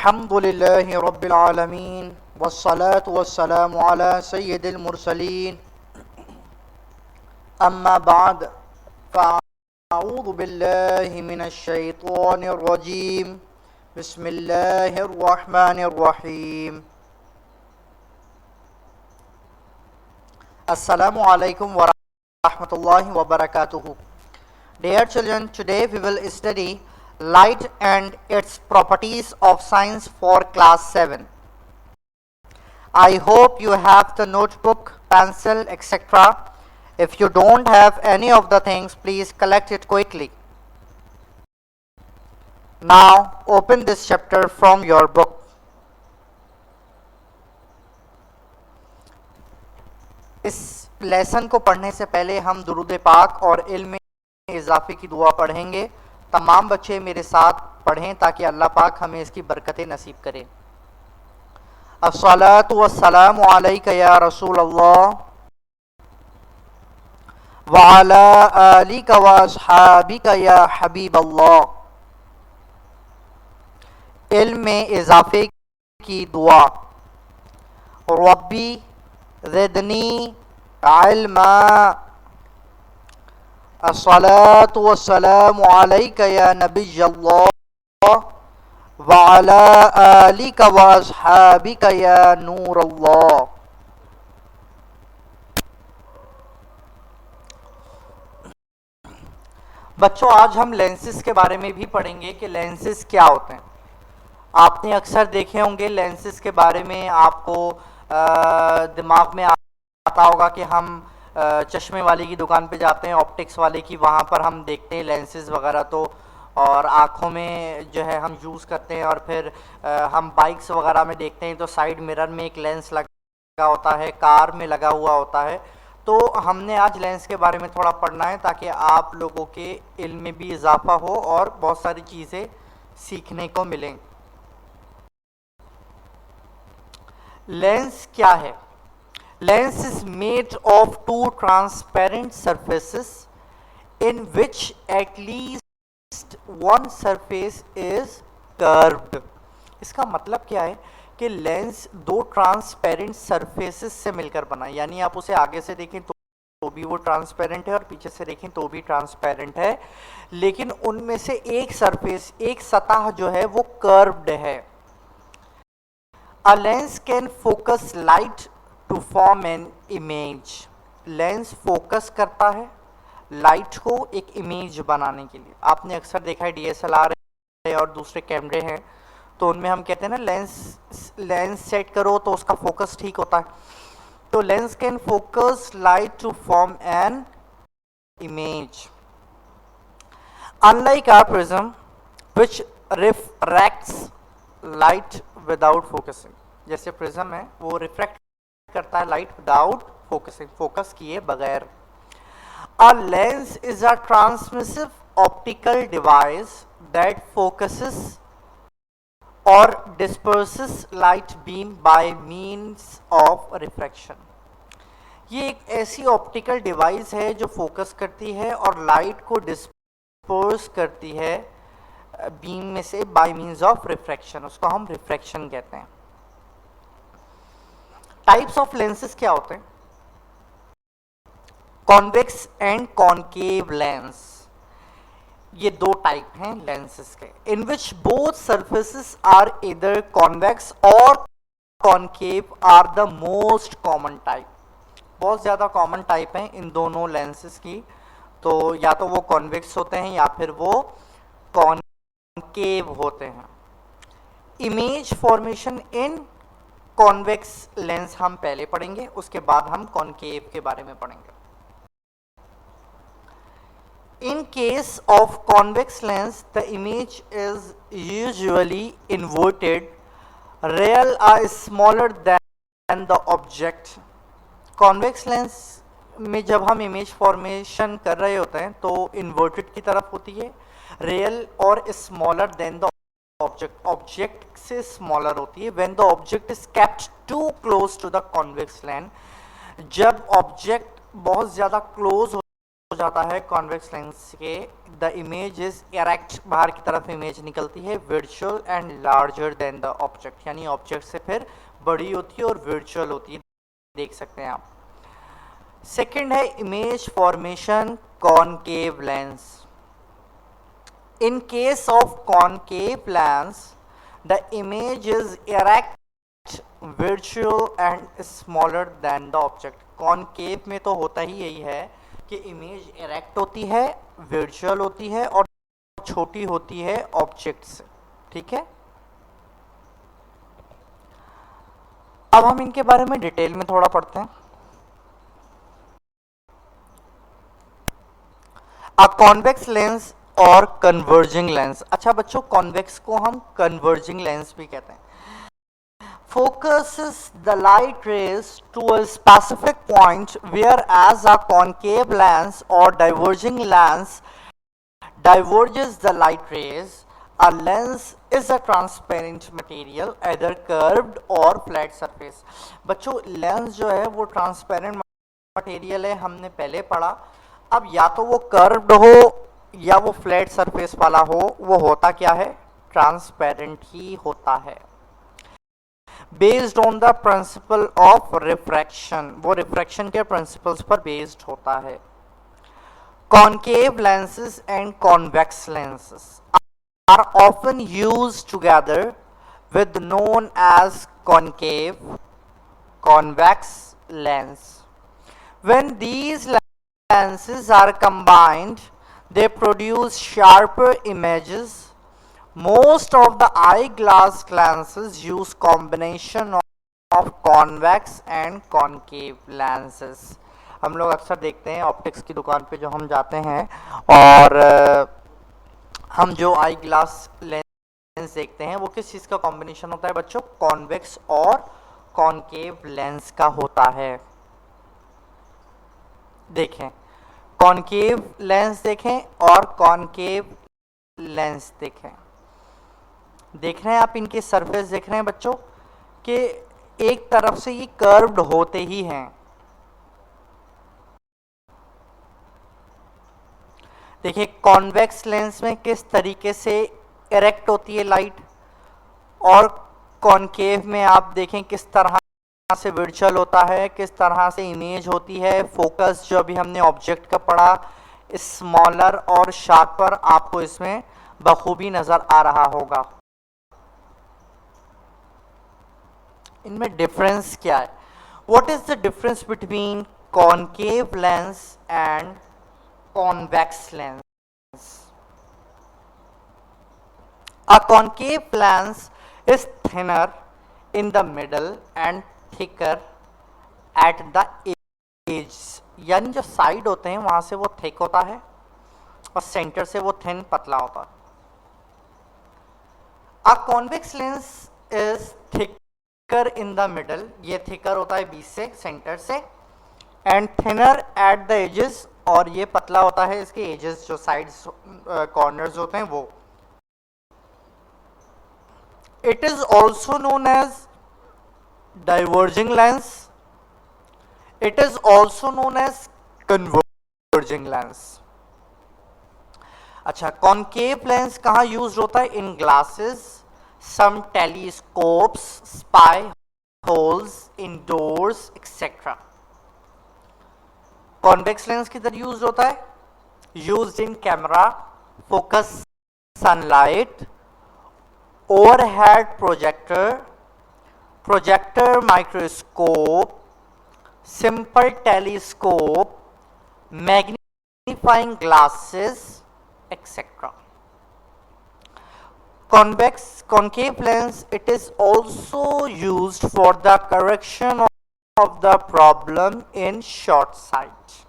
अल्हम्दुलिल्लाहि रब्बिल आलमीन वस्सलातु वस्सलामु अला सय्यिदिल मुरसलीन अम्मा बाद फ़अऊज़ु बिल्लाहि मिनश शैतानिर रजीम बिस्मिल्लाहिर रहमानिर रहीम अस्सलामु अलैकुम व रहमतुल्लाहि व बरकातुहू। Dear children, today we will study light and its properties of science for class 7. I hope you have the notebook, pencil, etc. If you don't have any of the things, please collect it quickly. Now open this chapter from your book. इस lesson को पढ़ने से पहले हम दुरूद पाक और इल्म में इजाफे की दुआ पढ़ेंगे। तमाम बच्चे मेरे साथ पढ़ें ताकि अल्लाह पाक हमें इसकी बरकतें नसीब करे। अस्सलातु वस्सलामु अलैका या रसूल अल्लाह व अला आलिका व अस्हाबिका या हबीब अल्लाह। इल्म में इजाफे की दुआ। रब्बी ज़िदनी इल्मा। अस्सलातु वस्सलामु अलैका या नबी अल्लाह व अला आलिका व अस्हाबिका या नूर अल्लाह। बच्चों, आज हम लेंसेज के बारे में भी पढ़ेंगे कि लेंसेज क्या होते हैं। आपने अक्सर देखे होंगे लेंसेज के बारे में, आपको दिमाग में आता होगा कि हम चश्मे वाले की दुकान पे जाते हैं, ऑप्टिक्स वाले की, वहाँ पर हम देखते हैं लेंसेज वगैरह, तो और आँखों में जो है हम यूज़ करते हैं। और फिर हम बाइक्स वगैरह में देखते हैं तो साइड मिरर में एक लेंस लगा होता है, कार में लगा हुआ होता है। तो हमने आज लेंस के बारे में थोड़ा पढ़ना है ताकि आप लोगों के इल्म में भी इजाफा हो और बहुत सारी चीज़ें सीखने को मिलें। लेंस क्या है? Lens is made of two transparent surfaces in which at least one surface is curved. इसका मतलब क्या है कि लेंस दो ट्रांसपेरेंट सरफेसेस से मिलकर बना है, यानी आप उसे आगे से देखें तो भी वो ट्रांसपेरेंट है और पीछे से देखें तो भी ट्रांसपेरेंट है, लेकिन उनमें से एक सरफेस, एक सतह जो है वो कर्व्ड है। A lens can focus light to form an image. Lens focus करता है लाइट को एक इमेज बनाने के लिए। आपने अक्सर देखा है DSLR है और दूसरे कैमरे हैं तो उनमें हम कहते हैं ना लेंस सेट करो तो उसका फोकस ठीक होता है। तो lens can focus light to form an image. Unlike our prism which refracts light without focusing, जैसे प्रिज्म है वो रिफ्रैक्ट करता है लाइट विदाउट फोकसिंग, फोकस किए बगैर। A lens is a transmissive optical device that focuses और disperses light beam by means of refraction. ये एक ऐसी ऑप्टिकल डिवाइस है जो फोकस करती है और लाइट को डिस्पर्स करती है बीम में से बाय मींस ऑफ रिफ्रैक्शन, उसको हम रिफ्रैक्शन कहते हैं। टाइप्स ऑफ लेंसेज क्या होते हैं? कॉन्वेक्स एंड कॉनकेव लेंस, ये दो टाइप हैं लेंसेज के। In which both surfaces are इधर कॉन्वेक्स और concave are the most common type. बहुत ज़्यादा कॉमन टाइप हैं इन दोनों लेंसेज की, तो या तो वो कॉन्वेक्स होते हैं या फिर वो कॉनकेव होते हैं। इमेज फॉर्मेशन इन कॉन्वेक्स लेंस हम पहले पढ़ेंगे, उसके बाद हम कॉनकेव के बारे में पढ़ेंगे। In case of convex lens the image is usually inverted, real are smaller than the object. Convex lens में जब हम इमेज फॉर्मेशन कर रहे होते हैं तो इन्वर्टेड की तरफ होती है, रियल और smaller than the object, object से स्मॉलर होती है। When the object is kept too close to the convex lens, जब ऑब्जेक्ट बहुत ज़्यादा क्लोज जाता है कॉन्वेक्स लेंस के, द इमेज इज इरेक्ट, बाहर की तरफ इमेज निकलती है, virtual and larger than the object, यानी ऑब्जेक्ट से फिर बड़ी होती है और वर्चुअल होती है, देख सकते हैं आप। सेकंड है image formation concave lens. In case of concave lens the image is erect, virtual and smaller than the object. Concave में तो होता ही यही है कि इमेज इरेक्ट होती है, वर्चुअल होती है और छोटी होती है ऑब्जेक्ट से, ठीक है। अब हम इनके बारे में डिटेल में थोड़ा पढ़ते हैं। अ कॉन्वेक्स लेंस और कन्वर्जिंग लेंस। अच्छा बच्चों, कॉन्वेक्स को हम कन्वर्जिंग लेंस भी कहते हैं। Focuses the light rays to a specific point, whereas a concave lens or diverging lens diverges the light rays. A lens is a transparent material, either curved or flat surface. बच्चों lens जो है वो transparent material है, हमने पहले पढ़ा। अब या तो वो कर्व्ड हो या वो फ्लैट सरफेस वाला हो, वो होता क्या है, ट्रांसपेरेंट ही होता है। Based on the principle of refraction, वो रिफ्रैक्शन के प्रिंसिपल्स पर बेस्ड होता है। Concave lenses and convex lenses are often used together with known as concave convex lens. When these lenses are combined, they produce sharper images. Most of the eyeglass lenses use combination of convex and concave lenses. हम लोग अक्सर देखते हैं optics की दुकान पे जो हम जाते हैं और हम जो आई ग्लास लेंस देखते हैं वो किस चीज़ का कॉम्बिनेशन होता है बच्चों, कॉन्वेक्स और कॉनकेव लेंस का होता है। देखें कॉनकेव लेंस देखें और कॉनकेव लेंस देखें, देख रहे हैं आप इनके सरफेस देख रहे हैं बच्चों कि एक तरफ से ये कर्व्ड होते ही हैं। देखिए कॉन्वेक्स लेंस में किस तरीके से इरेक्ट होती है लाइट, और कॉनकेव में आप देखें किस तरह से वर्चुअल होता है, किस तरह से इमेज होती है। फोकस जो अभी हमने ऑब्जेक्ट का पढ़ा, स्मॉलर और शार्पर आपको इसमें बखूबी नजर आ रहा होगा। इनमें डिफरेंस क्या है, what is the difference between concave lens and convex lens? A concave lens is thinner in the middle and thicker at the edges. यानी जो साइड होते हैं वहां से वो थिक होता है और सेंटर से वो थिन पतला होता है। A convex lens is thicker in the middle, ये थिकर होता है बीच से, सेंटर से, and thinner at the edges, और ये पतला होता है इसके एजेस, जो साइड्स कॉर्नर्स होते हैं वो। It is also known as diverging lens. It is also known as converging lens. अच्छा, कॉनकेव लेंस कहाँ यूज होता है? In glasses, some telescopes, spy holes, indoors etcetera. Convex lens किधर यूज होता है? Use in camera, focus sunlight, overhead projector, projector microscope, simple telescope, magnifying glasses, etc. Concave lens, it is also used for the correction of the problem in short sight.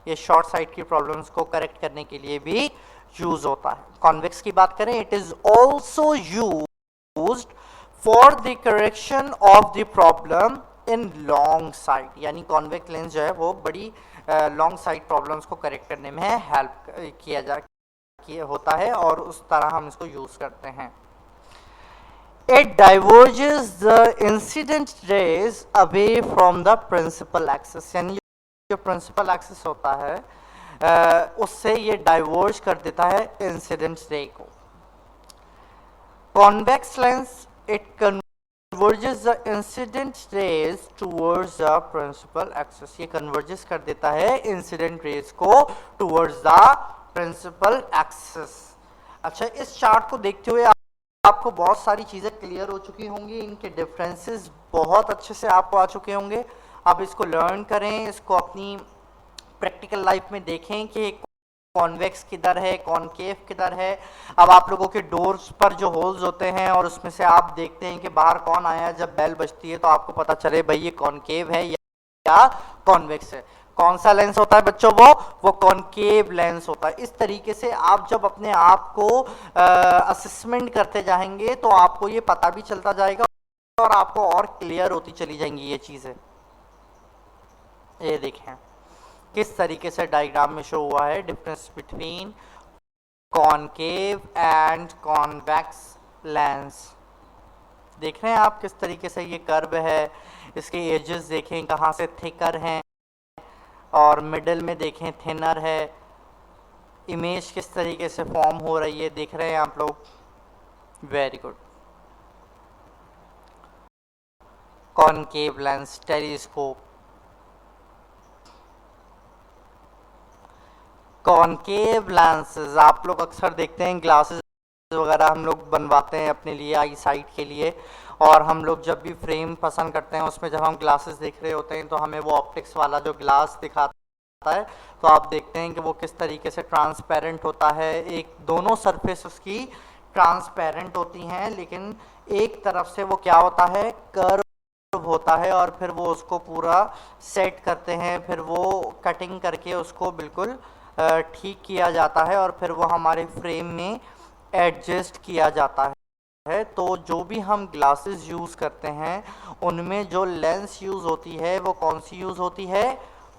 ये short site की problems को correct करने के लिए भी use होता है। Convex की बात करें, it is also used for the correction of the problem in long site, यानी कॉन्वेक्स लेंस जो है वो बड़ी लॉन्ग साइट प्रॉब्लम्स को करेक्ट करने में हेल्प किया होता है और उस तरह हम इसको यूज करते हैं। It diverges the incident rays away from the principal axis, यानी जो प्रिंसिपल एक्सिस होता है उससे ये डाइवर्ज कर देता है इंसिडेंट रे को। Convex lens it converges the incident rays towards the principal axis, ये कन्वर्जेस कर देता है इंसिडेंट रेज को टूवर्ड्स द प्रिंसिपल एक्सिस। अच्छा, इस चार्ट को देखते हुए आपको बहुत सारी चीजें क्लियर हो चुकी होंगी, इनके डिफरेंसेस बहुत अच्छे से आपको आ चुके होंगे। आप इसको लर्न करें, इसको अपनी प्रैक्टिकल लाइफ में देखें कि कॉन्वेक्स किधर है, कॉनकेव किधर है। अब आप लोगों के डोर्स पर जो होल्स होते हैं और उसमें से आप देखते हैं कि बाहर कौन आया, जब बेल बजती है तो आपको पता चले भाई ये कॉनकेव है या कॉन्वेक्स है। कौन सा लेंस होता है बच्चों? वो कॉनकेव लेंस होता है। इस तरीके से आप जब अपने आप को असेसमेंट करते जाएंगे तो आपको ये पता भी चलता जाएगा और आपको और क्लियर होती चली जाएंगी ये चीजें। ये देखें किस तरीके से डायग्राम में शो हुआ है difference between concave and convex lens. देख रहे हैं आप किस तरीके से ये कर्व है, इसके एजेस देखें कहाँ से थिकर हैं और मिडिल में देखें थिनर है। इमेज किस तरीके से फॉर्म हो रही है देख रहे हैं आप लोग। Very good. Concave lens telescope. Concave lenses आप लोग अक्सर देखते हैं, ग्लासेस वगैरह हम लोग बनवाते हैं अपने लिए आई साइट के लिए, और हम लोग जब भी फ्रेम पसंद करते हैं उसमें जब हम ग्लासेस देख रहे होते हैं तो हमें वो ऑप्टिक्स वाला जो ग्लास दिखाता है तो आप देखते हैं कि वो किस तरीके से ट्रांसपेरेंट होता है। एक दोनों सरफेस उसकी ट्रांसपेरेंट होती हैं, लेकिन एक तरफ से वो क्या होता है, कर्व होता है, और फिर वो उसको पूरा सेट करते हैं, फिर वो कटिंग करके उसको बिल्कुल ठीक किया जाता है और फिर वो हमारे फ्रेम में एडजस्ट किया जाता है। तो जो भी हम ग्लासेस यूज़ करते हैं उनमें जो लेंस यूज़ होती है वो कौन सी यूज़ होती है?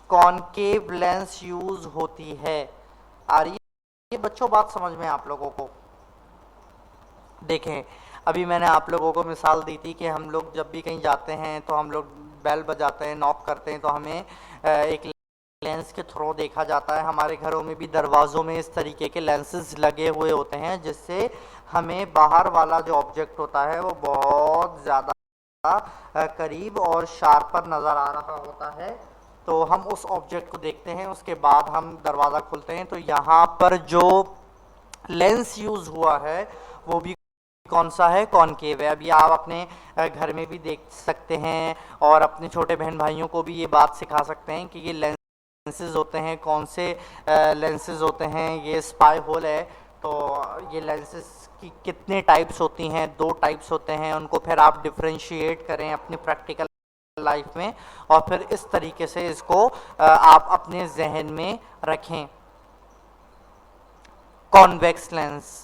कॉनकेव लेंस यूज़ होती है। आ रही है बच्चों बात समझ में आप लोगों को? देखें अभी मैंने आप लोगों को मिसाल दी थी कि हम लोग जब भी कहीं जाते हैं तो हम लोग बेल बजाते हैं, नॉक करते हैं, तो हमें एक लेंस के थ्रू देखा जाता है। हमारे घरों में भी दरवाज़ों में इस तरीके के लेंसेज लगे हुए होते हैं जिससे हमें बाहर वाला जो ऑब्जेक्ट होता है वो बहुत ज़्यादा करीब और शार्पर नज़र आ रहा होता है। तो हम उस ऑब्जेक्ट को देखते हैं, उसके बाद हम दरवाज़ा खोलते हैं। तो यहाँ पर जो लेंस यूज़ हुआ है वो भी कौन सा है? कॉनकेव है। अभी आप अपने घर में भी देख सकते हैं और अपने छोटे बहन भाइयों को भी ये बात सिखा सकते हैं कि ये लेंसेज होते हैं, कौन से लेंसेज होते हैं। ये स्पाई होल है, तो ये लेंसेज की कितने टाइप्स होती हैं? 2 टाइप्स होते हैं। उनको फिर आप डिफ्रेंशिएट करें अपनी प्रैक्टिकल लाइफ में और फिर इस तरीके से इसको आप अपने जहन में रखें। कॉन्वेक्स लेंस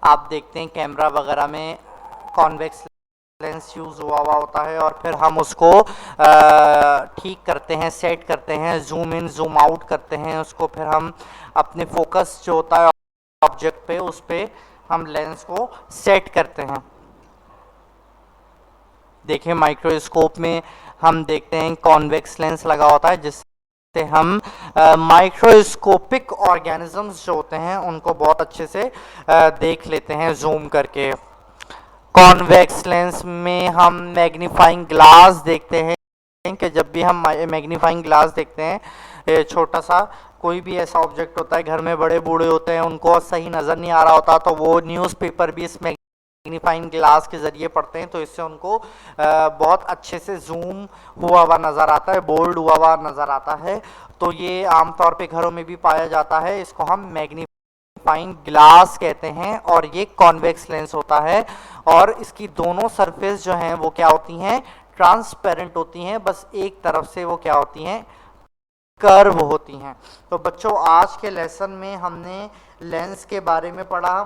आप देखते हैं कैमरा वगैरह में कॉन्वेक्स लेंस यूज़ हुआ होता है और फिर हम उसको ठीक करते हैं, सेट करते हैं, जूम इन जूम आउट करते हैं उसको। फिर हम अपने फोकस जो होता है ऑब्जेक्ट पे, उस पे हम लेंस को सेट करते हैं। देखिए माइक्रोस्कोप में हम देखते हैं कॉन्वेक्स लेंस लगा होता है जिससे हम माइक्रोस्कोपिक ऑर्गेनिजम्स जो होते हैं उनको बहुत अच्छे से देख लेते हैं जूम करके। कॉन्वेक्स लेंस में हम मैग्नीफाइंग ग्लास देखते हैं कि जब भी हम मैग्नीफाइंग ग्लास देखते हैं, छोटा सा कोई भी ऐसा ऑब्जेक्ट होता है, घर में बड़े बूढ़े होते हैं उनको सही नज़र नहीं आ रहा होता तो वो न्यूज़पेपर भी इस मैग्नीफाइंग ग्लास के ज़रिए पढ़ते हैं, तो इससे उनको बहुत अच्छे से जूम हुआ हुआ नज़र आता है, बोल्ड हुआ हुआ नज़र आता है। तो ये आमतौर पे घरों में भी पाया जाता है, इसको हम मैग्नीफाइंग ग्लास कहते हैं और ये कॉन्वेक्स लेंस होता है। और इसकी दोनों सरफेस जो हैं वो क्या होती हैं? ट्रांसपेरेंट होती हैं, बस एक तरफ से वो क्या होती हैं? कर्व होती हैं। तो बच्चों आज के लेसन में हमने लेंस के बारे में पढ़ा।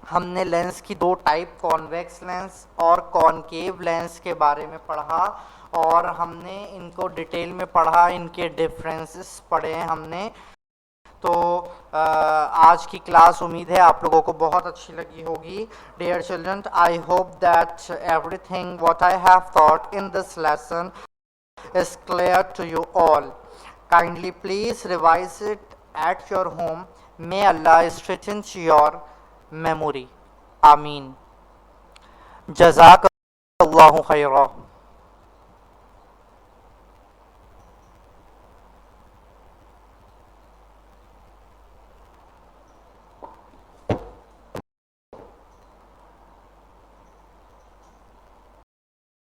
हमने लेंस की 2 टाइप, कॉन्वेक्स लेंस और कॉनकेव लेंस के बारे में पढ़ा और हमने इनको डिटेल में पढ़ा, इनके डिफरेंसेस पढ़े हैं हमने। तो आज की क्लास उम्मीद है आप लोगों को बहुत अच्छी लगी होगी। Dear children, I hope that everything what I have taught in this lesson is clear to you all. Kindly please revise it at your home. May Allah strengthen your memory. Ameen. Jazakallahu khaira.